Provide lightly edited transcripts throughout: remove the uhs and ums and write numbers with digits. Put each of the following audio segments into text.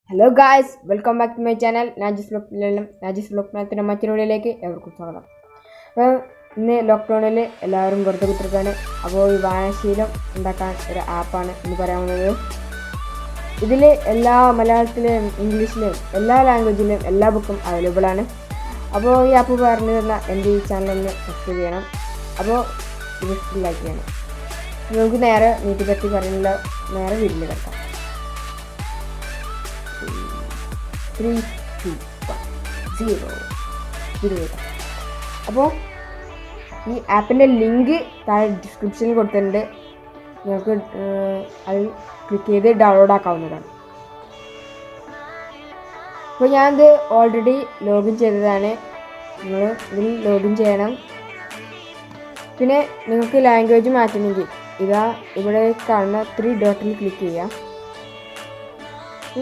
Hello guys, welcome back to my channel Najih's Malayalam. Najih's Malayalam മറ്റൊരു വീഡിയോയിലേക്ക് ഏവർക്കും സ്വാഗതം. അപ്പോൾ ഇന്ന് ലോക്ക്ഡൗണിൽ എല്ലാവരും വെറുതെ കുത്തിരിക്കുകയാണ്. അപ്പോൾ ഈ വായനശീലം ഉണ്ടാക്കാൻ ഒരു ആപ്പാണ് എന്ന് പറയാവുന്നത്. ഇതിൽ എല്ലാ മലയാളത്തിലും ഇംഗ്ലീഷിലും എല്ലാ ലാംഗ്വേജിലും എല്ലാ ബുക്കും അവൈലബിൾ ആണ്. അപ്പോൾ ഈ ആപ്പ് പറഞ്ഞു തന്ന എൻ്റെ ഈ ചാനലൊന്ന് സബ്സ്ക്രൈബ് ചെയ്യണം. അപ്പോൾ ഇത് ലൈക്ക് ചെയ്യണം. നമുക്ക് നേരെ നീതിപറ്റി പറയുന്നില്ല, നേരെ വീട്ടിൽ കിടക്കാം. 3, 2, 1, 0 അപ്പോൾ ഈ ആപ്പിൻ്റെ ലിങ്ക് താഴെ ഡിസ്ക്രിപ്ഷനിൽ കൊടുത്തിട്ടുണ്ട്. നിങ്ങൾക്ക് അതിൽ ക്ലിക്ക് ചെയ്ത് ഡൗൺലോഡ് ആക്കാവുന്നതാണ്. അപ്പോൾ ഞാനിത് ഓൾറെഡി ലോഗിൻ ചെയ്തതാണ്. നിങ്ങൾ ഇതിൽ ലോഗിൻ ചെയ്യണം. പിന്നെ നിങ്ങൾക്ക് ലാംഗ്വേജ് മാറ്റണമെങ്കിൽ ഇതാ ഇവിടെ കാണുന്ന 3 ഡോട്ടിൽ ക്ലിക്ക് ചെയ്യാം.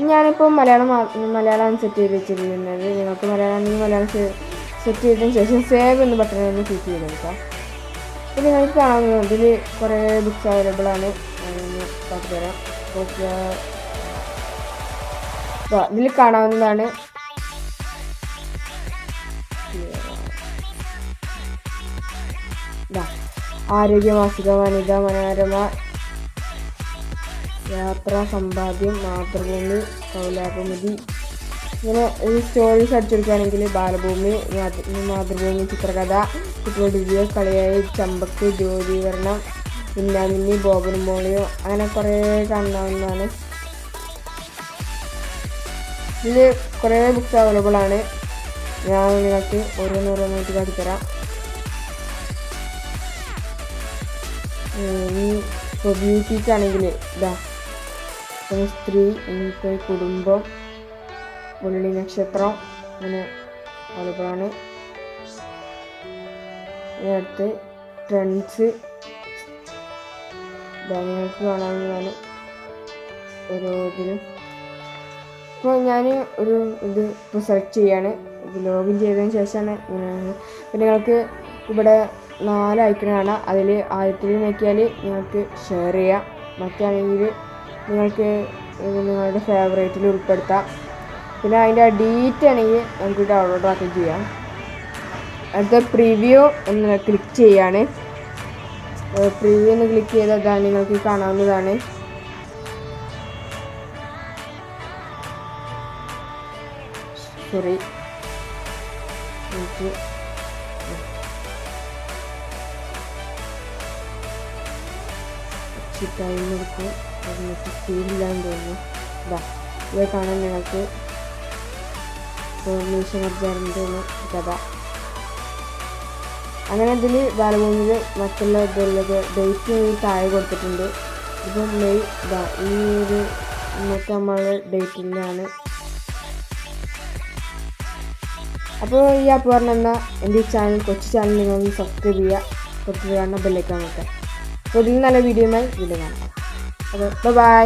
ഞാനിപ്പോൾ മലയാളം സെറ്റ് ചെയ്ത് വെച്ചിരിക്കുന്നത്. നിങ്ങൾക്ക് മലയാളം സെറ്റ് ചെയ്തതിന് ശേഷം സേവ് എന്ന ബട്ടണിൽ ഒന്ന് ക്ലിക്ക് ചെയ്തെടുക്കാം. അപ്പോൾ നിങ്ങൾക്ക് കാണാവുന്നത് ഇതിൽ കുറേ ബുക്സ് അവൈലബിൾ ആണ്. കാട്ടി തരാം. ഇതിൽ കാണാവുന്നതാണ് ആരോഗ്യമാസിക, വനിത, മനോരമ, യാത്രാ, സമ്പാദ്യം, മാതൃഭൂമി, കൗലാകൗമുദി, ഇങ്ങനെ ഈ സ്റ്റോറീസ് അടിച്ചെടുക്കുകയാണെങ്കിൽ ബാലഭൂമി, മാതൃഭൂമി, ചിത്രകഥ, ചിത്രദിവ്യ, കളിയായി, ചമ്പക്ക്, ജ്യോതീകരണം, മിന്നാമിന്നി, ബോബനും മോളിയോ, അങ്ങനെ കുറേ കാണാവുന്നതാണ്. ഇതിൽ കുറേ ബുക്സ് അവൈലബിൾ ആണ്. ഞാൻ നിങ്ങൾക്ക് ഓരോന്നോരോന്നായിട്ട് കാട്ടിത്തരാം. ഇപ്പോൾ ബ്യൂട്ടിക്കാണെങ്കിൽ ഇതാ സ്ത്രീ, ഇന്നത്തെ കുടുംബം, പുള്ളി നക്ഷത്രം, അങ്ങനെ അവൈലബിളാണ്. ഇതിനടുത്ത് ട്രെൻഡ്സ് നിങ്ങൾക്ക് കാണാവുന്നതാണ് ഓരോ ഇതിലും. ഇപ്പോൾ ഞാൻ ഒരു ഇത് ഇപ്പോൾ സെർച്ച് ചെയ്യാണ്. ഇത് ലോഗിൻ ചെയ്തതിന് ശേഷമാണ് പിന്നെ നിങ്ങൾക്ക് ഇവിടെ 4 ഐക്കൺ കാണാം. അതിൽ ആദ്യത്തിൽ നോക്കിയാൽ നിങ്ങൾക്ക് ഷെയർ ചെയ്യാം. മറ്റാണെങ്കിൽ നിങ്ങൾക്ക് നിങ്ങളുടെ ഫേവറേറ്റിൽ ഉൾപ്പെടുത്താം. പിന്നെ അതിൻ്റെ ഡീറ്റ് ആണെങ്കിൽ നമുക്ക് ഡൗൺലോഡ് ആക്കുകയും ചെയ്യാം. അടുത്ത പ്രിവ്യൂ എന്ന് ക്ലിക്ക് ചെയ്യാണ്. പ്രിവ്യൂ എന്ന് ക്ലിക്ക് ചെയ്താൽ നിങ്ങൾക്ക് കാണാവുന്നതാണ്. സോറി എനിക്ക് ടൈം എടുക്കും. അതിനൊക്കെ സ്പീഡില്ലാന്ന് തോന്നുന്നു. ഇത് കാണാൻ നിങ്ങൾക്ക് മീശമർജാറിൻ്റെ കഥ. അങ്ങനെ ഇതിൽ ബാലഭൂമിയിൽ മറ്റുള്ള ഇതുള്ളത് ഡേറ്റ് താഴെ കൊടുത്തിട്ടുണ്ട്. ഇത് മെയ് ഈ ഒരു ഇന്നത്തെ നമ്മളുടെ ഡേറ്റിലാണ്. അപ്പോൾ ഈ ആപ്പ് പറഞ്ഞ എൻ്റെ ഈ ചാനൽ കൊച്ചു ചാനൽ നിങ്ങളൊന്ന് സബ്സ്ക്രൈബ് ചെയ്യുക. കൊടുത്തിട്ട് കാണുന്ന ബെല്ലൈക്കൺ നോക്കാം. അപ്പോൾ ഇതിൽ നല്ല വീഡിയോയുമായി വീണ്ടും കാണാം. അപ്പോൾ ബൈ.